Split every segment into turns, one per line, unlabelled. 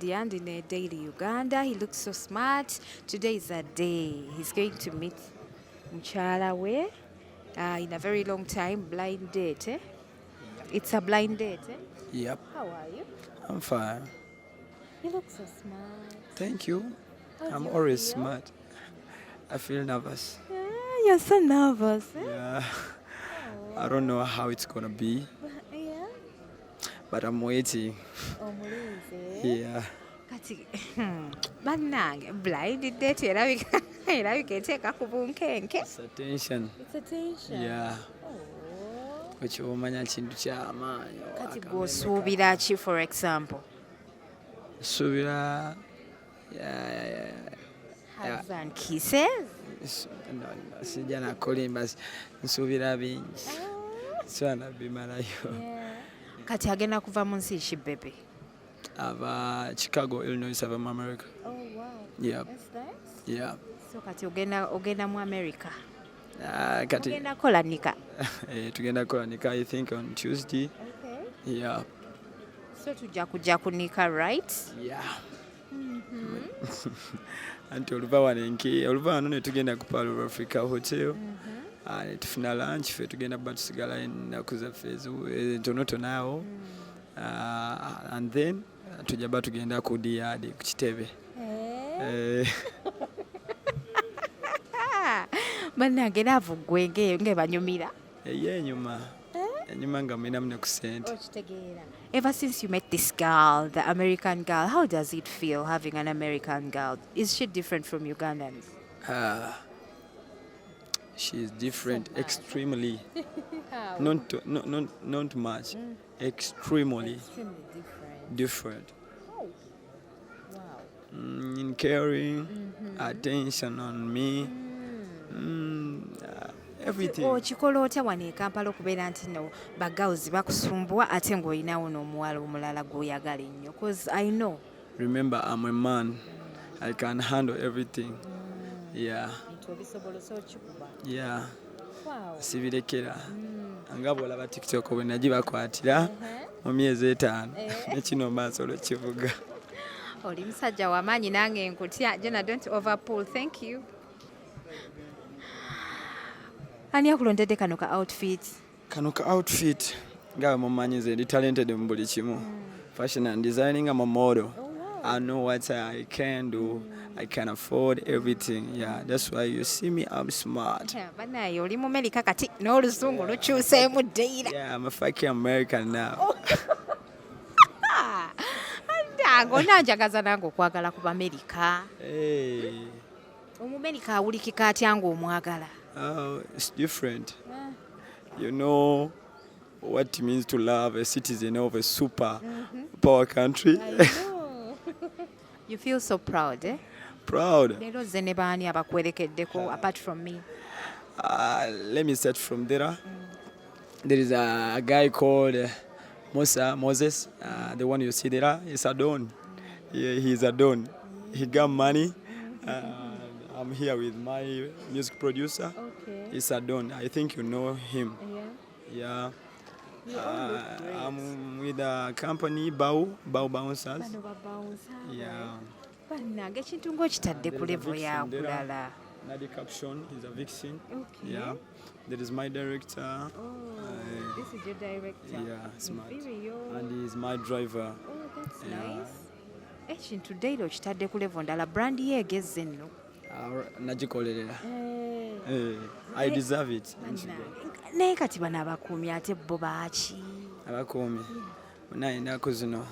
And in a daily Uganda. He looks so smart. Today is a day. He's going to meet Mchala we in a very long time. Blind date, eh? It's a blind date, eh?
Yep,
How are you?
I'm fine.
You look so smart.
Thank you.
How do
I'm
you
always
feel?
smart. I feel nervous.
You're so nervous, eh?
Yeah, I don't know how it's gonna be,
Yeah.
but I'm waiting.
Omulize.
Yeah,
Kati bannange blind date erabika eteeka ku bunkenke.
it's attention.
It's a tension.
Yeah,
Oh.
wekyomanya kintu kyamaanyi.
Kati gw'osuubira ki for example?
Suubira yeah.
Hugs and kisses?
No, sijja nakulimba nsuubira bingi so nabimalayo.
Kati agenda kuva mu nsi ki bebe?
Ava Chicago, Illinois, ava mu America.
Oh wow.
Yep.
That's nice.
Yeah.
So kati ogenda mu America.
Kati
Ogenda kolanika.
tugenda kulanika I think on Tuesday.
Okay.
Yeah.
So tujja kujja kunika, right?
Yeah. Anti oluva wano ne tugenda ku Pearl of Africa Hotel. Ne tufuna lunch ffe tugenda kuba tusigala ennaku zaffe entonotono awo. And then tujja ba tugenda ku Diadi ku Kitebe.
Bannange naavu ggwe ng'ebanyumira.
Enyuma nga mwinamu ne ku ssente.
Okitegeera. Ever since you met this girl, the American girl, how does it feel having an American girl? Is she different from Ugandans?
She is different,
So
extremely.
How?
Not much. Extremely
Extremely different.
different.
Oh. Wow.
In caring, attention on me, everything.
Okikola otya wano e Kampala okubeera nti no bagawuzi bakusumbuwa ate ng'olinawo n'omuwala omulala gw'oyagala ennyo? Because I know.
Remember, I'm a man. I can handle everything. Yeah,
Nti obisobolosa okikuba.
yeah.
Wow.
Sibirekera. Nga bw'olaba TikTok bwe nagibakwatira mu myezi 5 ne kino maaso olw'ekivuga.
Oli musajja w'amaanyi nange nkutya. Jenna, don't overpull. Thank you. Ani akulondedde kano ka outfit?
Kano ka outfit nga mumanyi nze ndi talented mu buli kimu. Fashion and designing, I'm a model. I know what I can do. I can afford everything. Yeah, that's why you see me, I'm smart.
Banaye oli mu America kati n'oluzungu lukyuseemu ddeira.
Yeah, I'm a fucking American now.
Nange onanjagaza nange okwagala ku America.
Hey,
Omumerika awulikika atya ng'omwagala?
oh, it's different. You know what it means to love a citizen of a super power country.
You feel so proud, eh?
Proud.
Leero zze ne baani abakwerekeddeko apart from me?
Let me start from there. There is a guy called Moses, the one you see there. He's a don. Yeah, he's a don. He got money. I'm here with my music producer.
Okay.
He's a don. I think you know him.
Yeah.
Yeah. I'm with a company, Bao Bouncers.
Bano babawuza.
Yeah.
Bannange ekintu ng'okitadde ku level ya kulala.
Nadi Caption, he's a vixen.
Okay.
Yeah. There is my director.
This is your director.
Yeah, smart.
Inferior.
And he's my driver.
Oh, that's
Yeah.
nice. Ekintu daily okitadde ku level ndala brand yeegezze nno.
Nagikolerera. I deserve it.
Naye kati bano abakuumi ate bo baaki?
Abakuumi munaye ennaku zino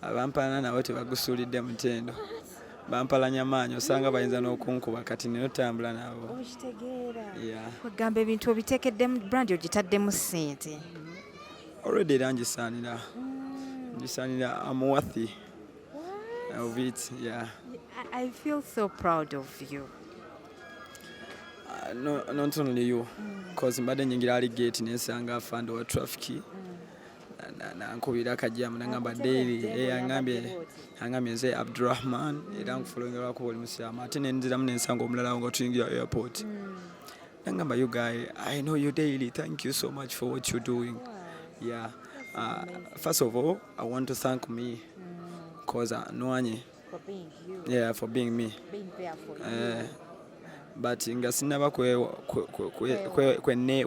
abampalana nabo tebagusuulidde mutendo. Bampalanya maanyi osanga bayinza n'okunkuba kati nenotambula nabo.
Okitegeera.
Yeah.
Kwegamba ebintu obiteekeddemu brand ogitaddemu ssente.
Already era ngisaanira. Ngisaanira I'm worthy of it. Yeah.
I feel so proud of you.
Not only you, because mbadde nyingira ali gate nensanga afande wa traffic. Nankubira akajjamu nangamba daily angambye nze Abdurrahman era nkufulongerwako buli musiramu ate nenziramu nensanga omulala nga tuyingira airport. Nangamba you guy, I know you daily. Thank you so much for what you're doing. Yeah. First of all, I want to thank me cause anwanye
For being you,
for being me
being there for you.
but nga sinaba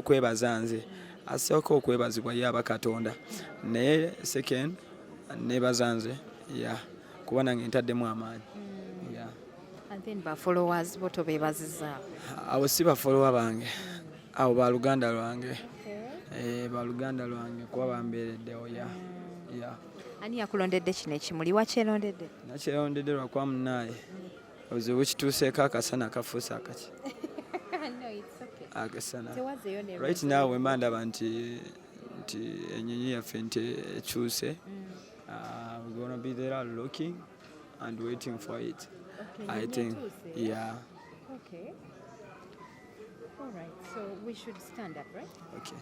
kwebaza nze asooka okwebazibwa ye aba Katonda naye second nebaza nze kuba nange ntaddemu amaanyi.
And then ba followers boto bebaziza
abo si bafolowa bange abo baluganda lwange baluganda lwange kuba bambeereddewo
ani yakulondedde kino ekimuli wakyerondedde?
Nakyerondedde lwakuba munaaye obuzibu kituuseeko akasana kafuuse akaki akasana right now wemba ndaba nti ennyonyi yaffe nti ekyuse. We're gonna be there looking and waiting for it. I think
Okay. All right, so we should stand up, right?
Okay.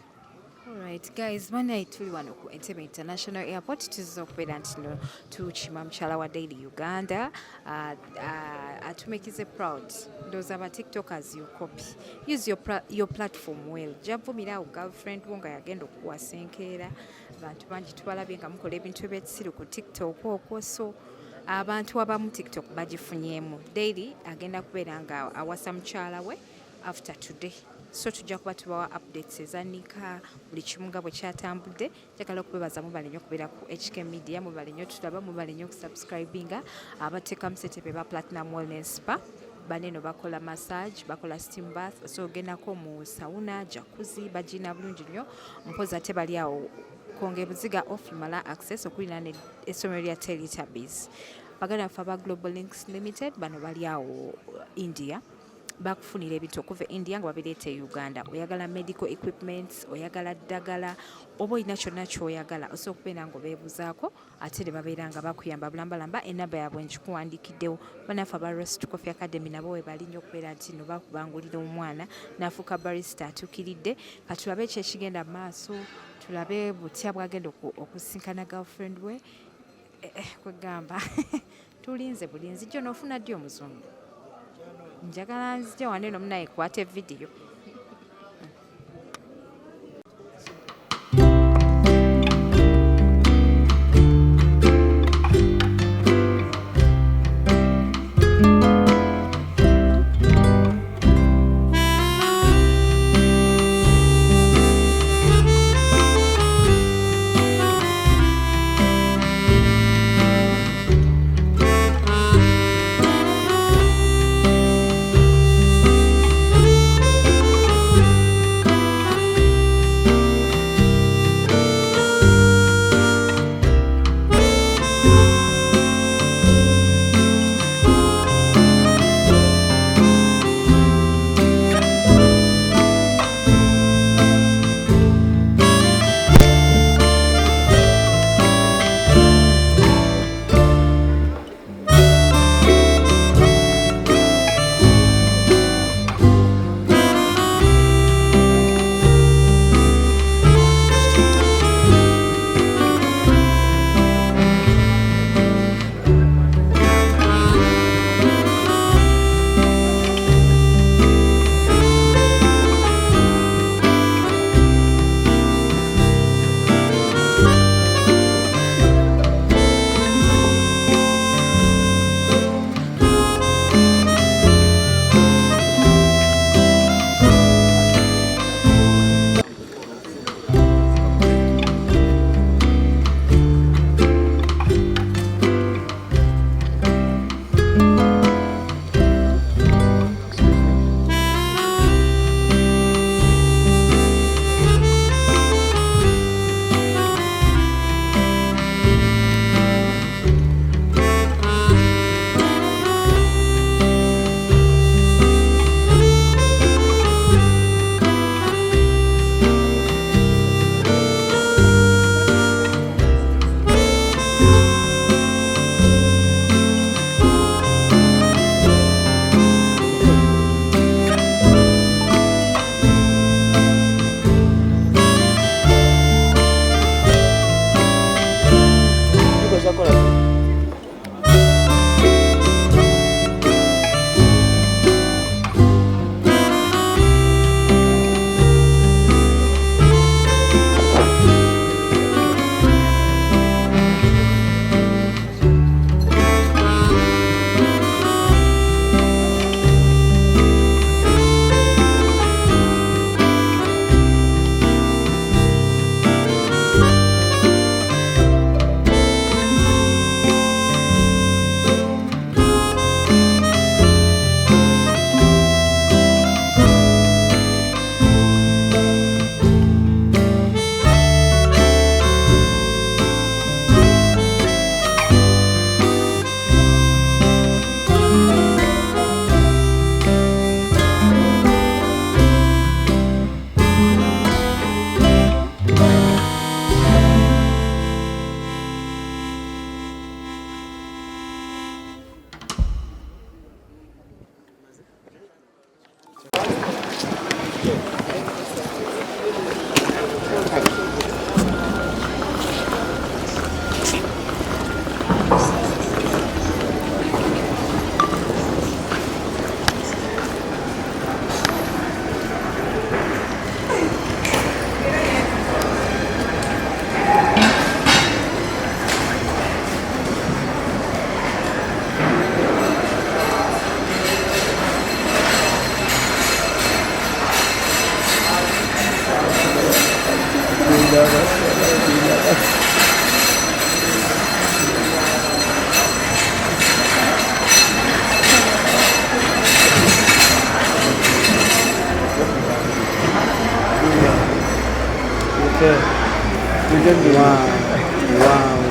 All right, guys, bana tuli wano ku Entebbe International Airport tuzza okubeera nti no tukima mukyala wa Daily Uganda atumakize proud. Those are TikTokers you copy. Use your platform well. Javumira girlfriend wo nga yagenda okuwasenkeera abantu bangi tubalabye nga mukola ebintu ebyekisiru ku TikTok okwo, so abantu abamu TikTok bagifunyemu. Daily agenda kubeera nga awasa mukyala we after today. So tujja kuba tubawa updates ezanika buli kimu nga bwe kyatambudde. Njagala okubebaza mubale nnyo okubeera ku HK Media, mubale nnyo tutulaba, mubale nnyo okusubscribinga. Abateeka musetebe ba Platinum Wellness Spa baneno bakola massage, bakola steam bath, so ogendako mu sauna, jacuzzi, bagina bulungi nnyo. Mpozi ate bali awo konge buziga off mala access okulina essomero lya Teletubbies. Baganda ffe aba Global Links Limited bano bali awo India. Bakufunira ebintu okuva India nga babireeta Uganda. Oyagala medical equipments, oyagala ddagala, oba olina kyonna kyoyagala osobola okubeera nga obeebuzaako ate ne babeera nga bakuyamba bulambalamba. Enamba yaabwe nkikuwandiikiddewo. Banaffe aba Roast Coffee Academy nabo we bali nnyo okubeera nti no bakubangulira omwana n'afuuka barista atuukiridde. Ka tulabe ekyo ekigenda mu maaso, tulabe butya bwagenda okusinkana girlfriend we. Kwegamba tulinze bulinzi jjo n'ofuna ddi omuzungu. Njagala nzija wane nomunaye kwate video.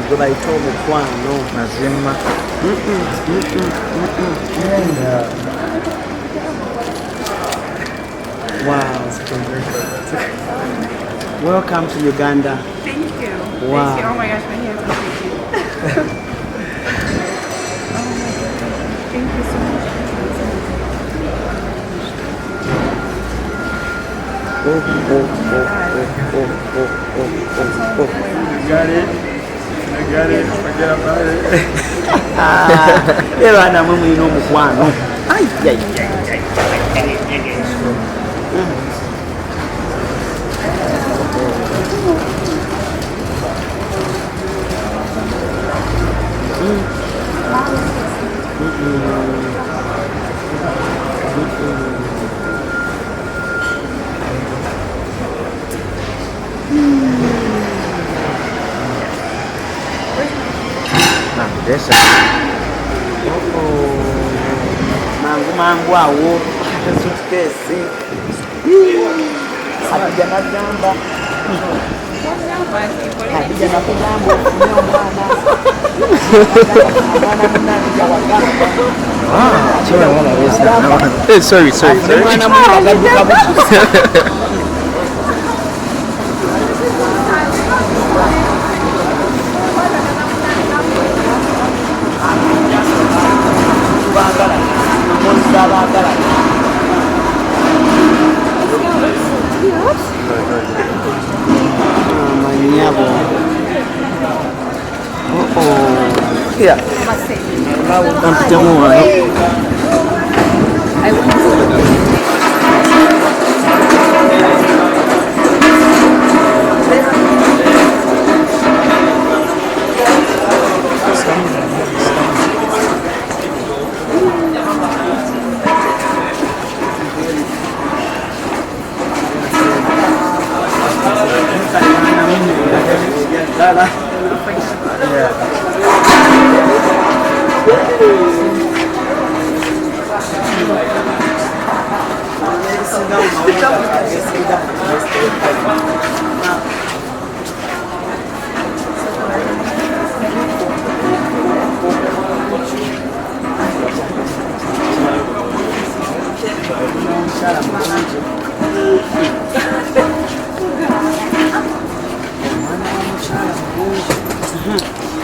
gwe bayita omukwano
mazima.
Wow. Welcome to Uganda.
Thank you.
Wow.
Thank you. Oh my gosh, my hair's completely. Oh my God. Thank you so much.
I got it. Forget about it.
Era namwe mulina omukwano. Mangu awo suitcase Hadija nagamba Hadija nakugamba ofune omwana munange wagamba
Sorry.
mwana munagaduka bugusa
Yeah.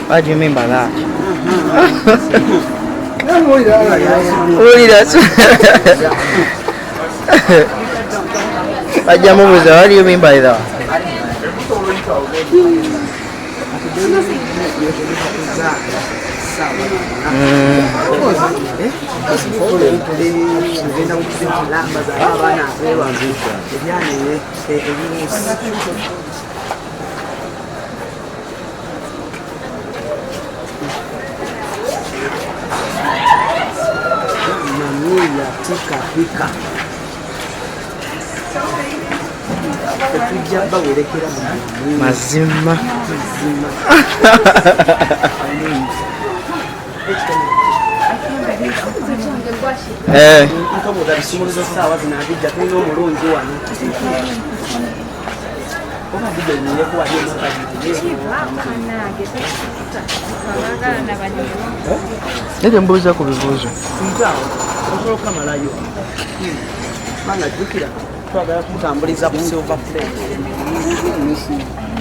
What do you mean by that? What do you mean by that?
Pika.
Mazima. Nende mbuuza ku bibuuzo.
Manga jukira twagala kutambuliza ku silver plate.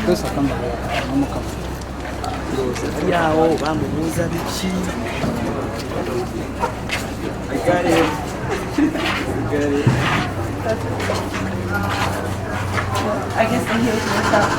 Pesa kama amukama.
Yawo bamubuuza biki.
I guess the heels myself.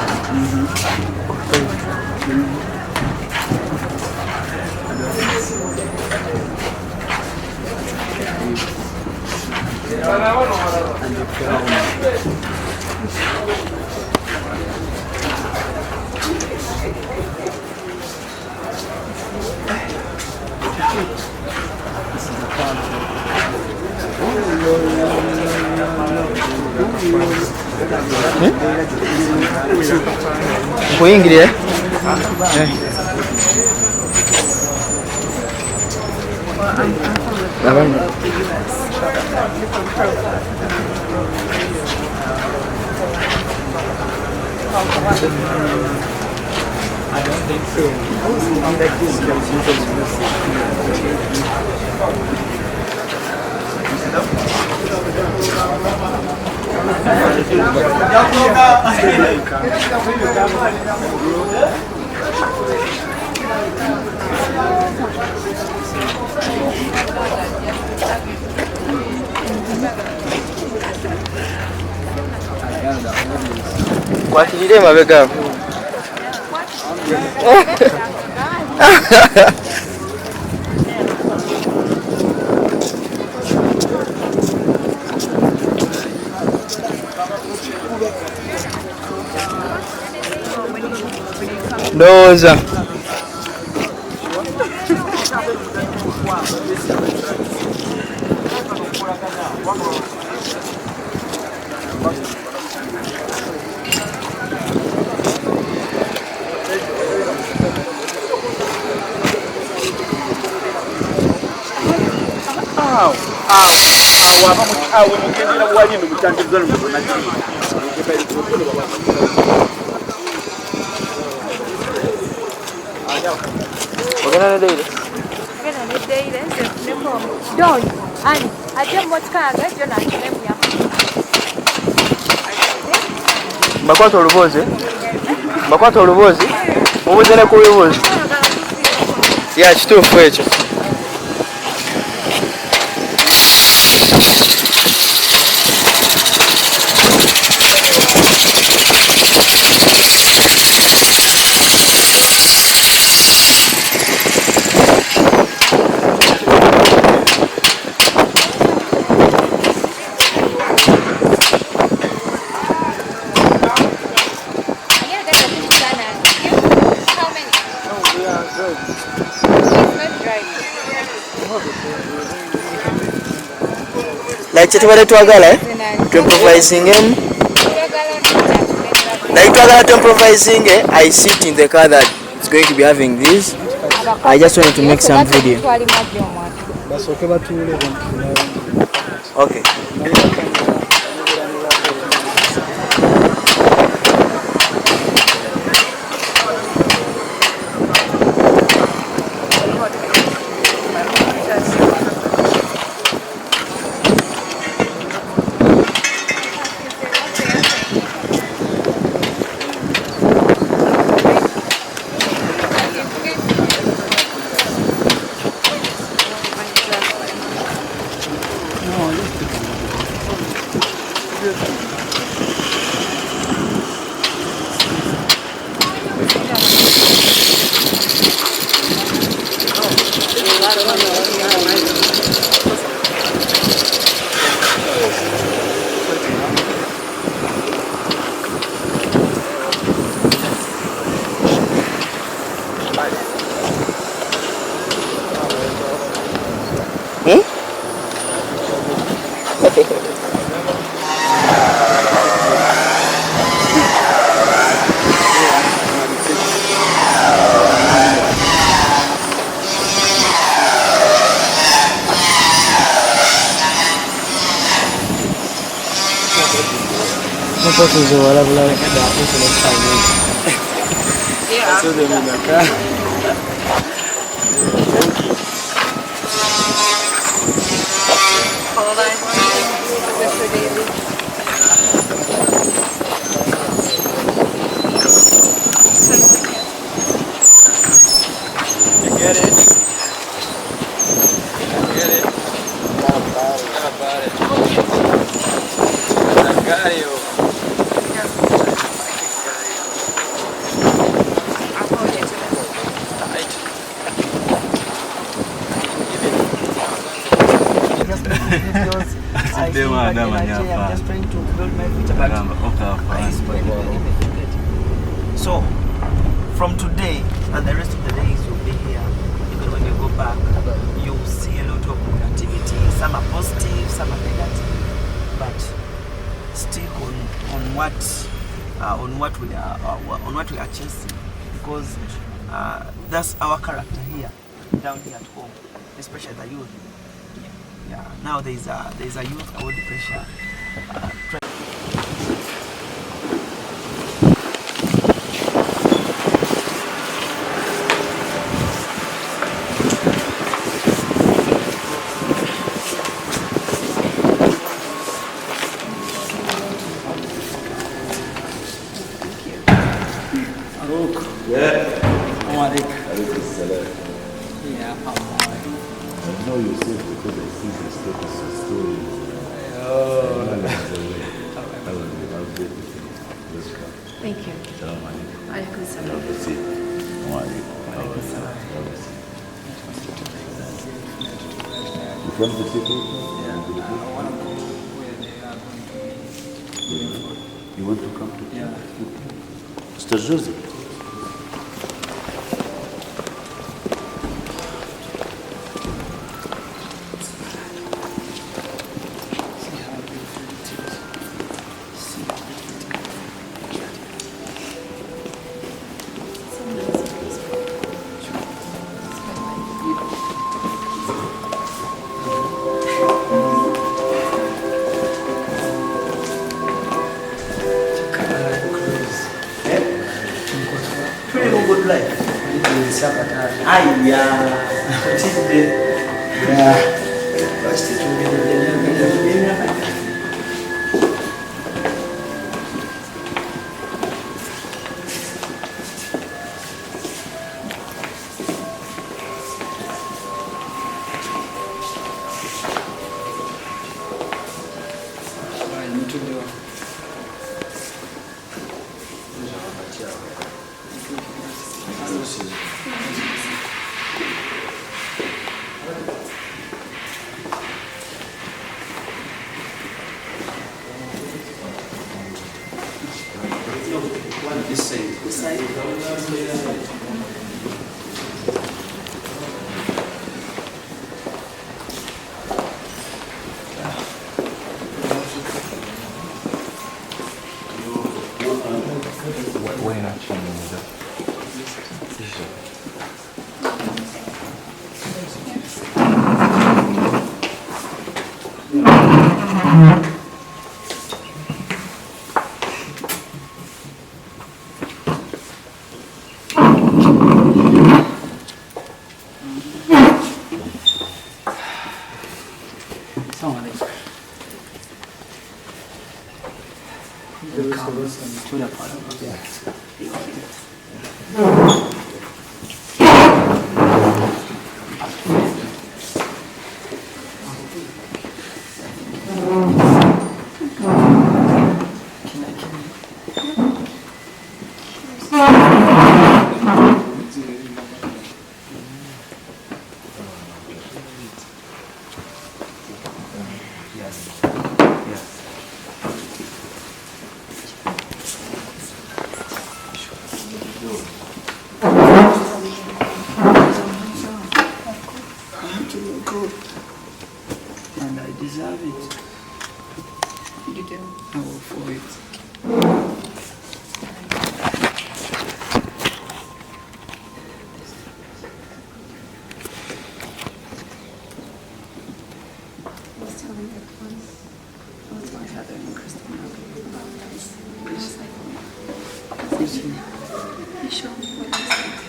Nkuyingirire? Kwakirire mabega. Ndowooza ogenda ne Leero.
Don't. And I just want to go to
Mbakwata olubuuzi mubuuze ne ku bibuuzi ya kituufu ekyo. Like kyetubadde twagala to improvising him. Like twagala to improvising, I sit in the car that is going to be having this. I just wanted to make some video. Okay.
What is the water like that? So they mean that. You get it? You get it? How about it? I got you.
I'm just trying to build my future, but I spoiled my image. So, from today and the rest of the days you'll be here, even when you go back, you'll see a lot of activity. Some are positive, some are negative, but stick on what we are chasing, because that's our character here, down here at home, especially the youth. Yeah. Now there's a youth about the pressure.
know yourself because I see the status of stories. Oh. That was it. Let's go.
Thank you.
Salam alaikum.
Alaikum salam.
Have a seat.
Alaikum salam.
You come to see people? You want to come to Mr. Joseph?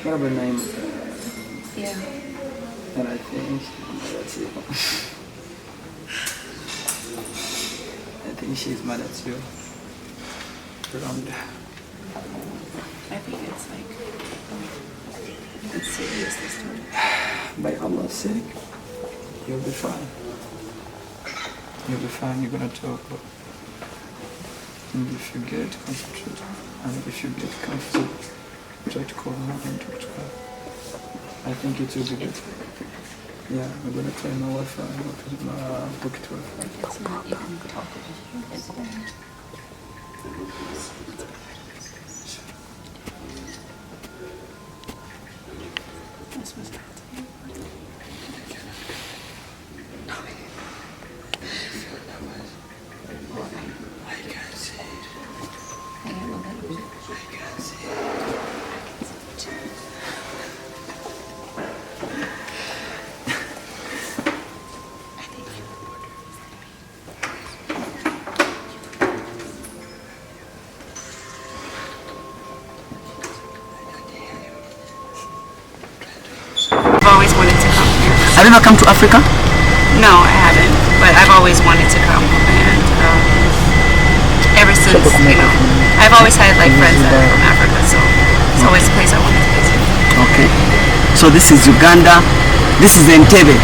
What about name?
Yeah.
And I think that's it. I think she's mad at you. Wrong.
I think it's like, it's serious this time.
By Allah's sake, you'll be fine. You'll be fine, you're gonna talk. And if you get concentrated, and if you get comfortable, try to call her and talk to her. I think it will be good. Yeah, we're gonna try my Wi-Fi, my pocket Wi-Fi.
It's not even talkative. It's That's what's happening.
I can't see it.
I am a little bit.
I can't see it.
I've always wanted to come here.
Have you ever come to Africa?
No, I haven't, but I've always wanted to come, and ever since, you know, I've always had like friends that are from Africa, so it's always a place I wanted to visit.
Okay. So this is Uganda. This is Entebbe.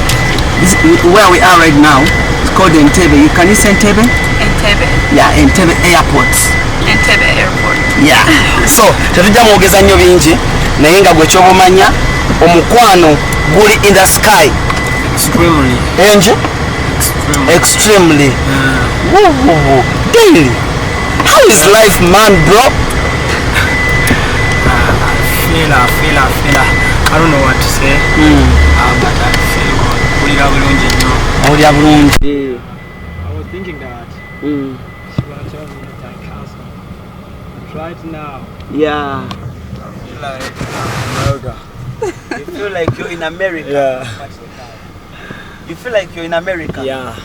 where we are right now, it's called Entebbe. Can you say Entebbe?
Entebbe.
Yeah, Entebbe Airport.
Entebbe Airport.
Yeah. So, tetujja mwogeza nnyo bingi naye nga gwe kyobumanya omukwano guli in the sky.
Extremely.
Enje? Extremely. Woo. Daily. How is life, man, bro?
I don't know what to say. But I feel good. I was thinking that she was telling me that I cancer. But right now,
Yeah.
I feel like
You feel like you're in America.
Yeah.
You feel like you're in America.
Yeah.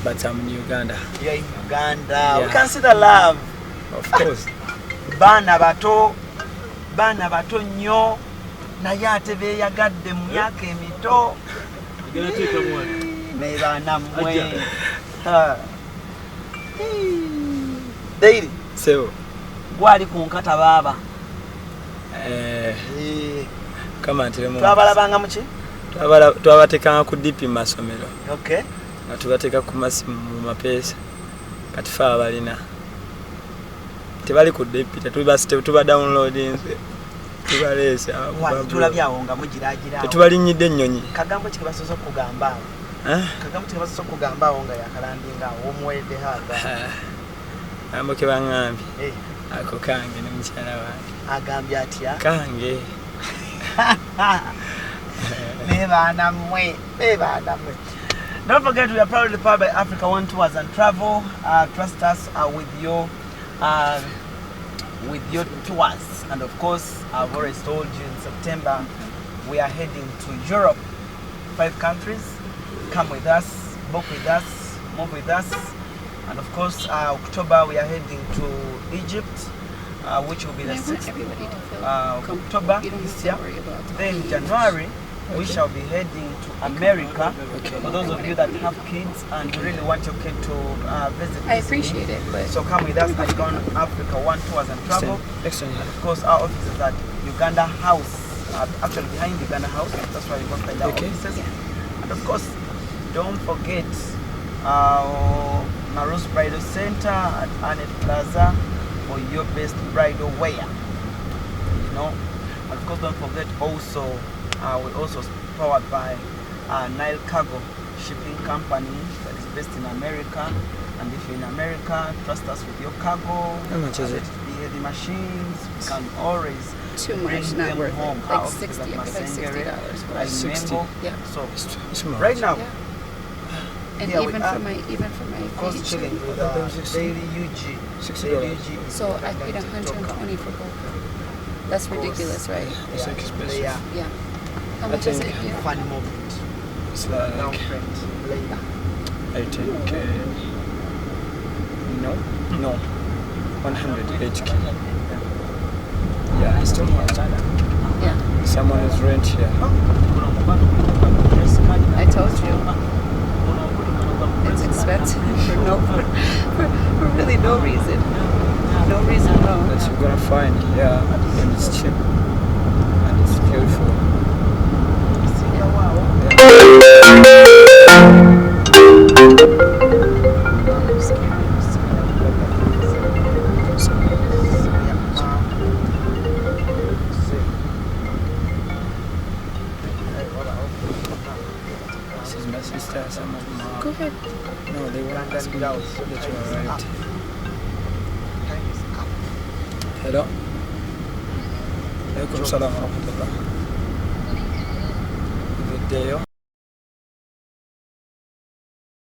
But I'm in Uganda.
You're in Uganda.
Yeah.
We can see the love.
Of course.
Baana bato nnyo naye ate beeyagadde mu myaka emito. Ne baana mmwe. Daily.
So,
Gwali ku nkata baaba.
kama ntiremu.
Twabalabanga mu ki?
Twabateekanga ku DP mu masomero.
Okay.
Nga tubateeka ku masimu mu mapeesa. Kati fe abalina. Tebali ku DP, tetuba downloadinze. Tubaleese.
Tulabye awo nga mugiraagira.
Tetubalinyidde ennyonyi.
Kagambo ki basoose okugamba awo? Kagambo ki basoose okugamba awo nga yakalandinga awo omuwedde haaga?
Ambo ke baŋŋambye. Ako kange ne mukyala wange.
Agambye atya?
Kange.
Don't forget, we are proudly powered by Africa One Tours and Travel. Trust us with your tours. And of course, I've already told you in September, we are heading to Europe, 5 countries. Come with us, book with us, move with us. And of course, October, we are heading to Egypt, which will be the 6th October this year. Then January, we shall be heading to America. For those of you that have kids and really want your kid to visit,
I appreciate it, but
so come with us at Gone Africa One Tours and Travel.
Excellent.
And of course, our office is at Uganda House, actually behind Uganda House. That's why you go find our offices. And of course, don't forget Marus Bridal Center at Arnett Plaza for your best bridal wear. You know, and of course, don't forget also we're also powered by Nile Cargo Shipping Company that is based in America. And if you're in America, trust us with your cargo.
How much is it?
The heavy machines, we can always
too
bring
much, not
them
worth
home.
it.
Our
Like
office is
60,
at
I think like
Masengere,
$60.
by
60.
Mengo.
Yeah.
So
It's much.
right now,
Yeah. And
here we
even
are.
for my
cost
feet.
chilling with daily UG. Daily UG.
So I paid $120 for both. That's ridiculous, right?
It's expensive.
Yeah.
Yeah. How much is it
think-
here?
Funny moment.
It's
Down
like
print. Later.
I think no 108K. Yeah, it's too much.
Yeah.
Someone is rent here.
I told you. It's expensive for really no reason. No reason at all.
That you're gonna find, yeah, and it's cheap and it's beautiful. This is my sister, some of them.
Go ahead.
No, they won't ask me that you arrived. Hello. Alaikum salam wa rahmatullah. Good day.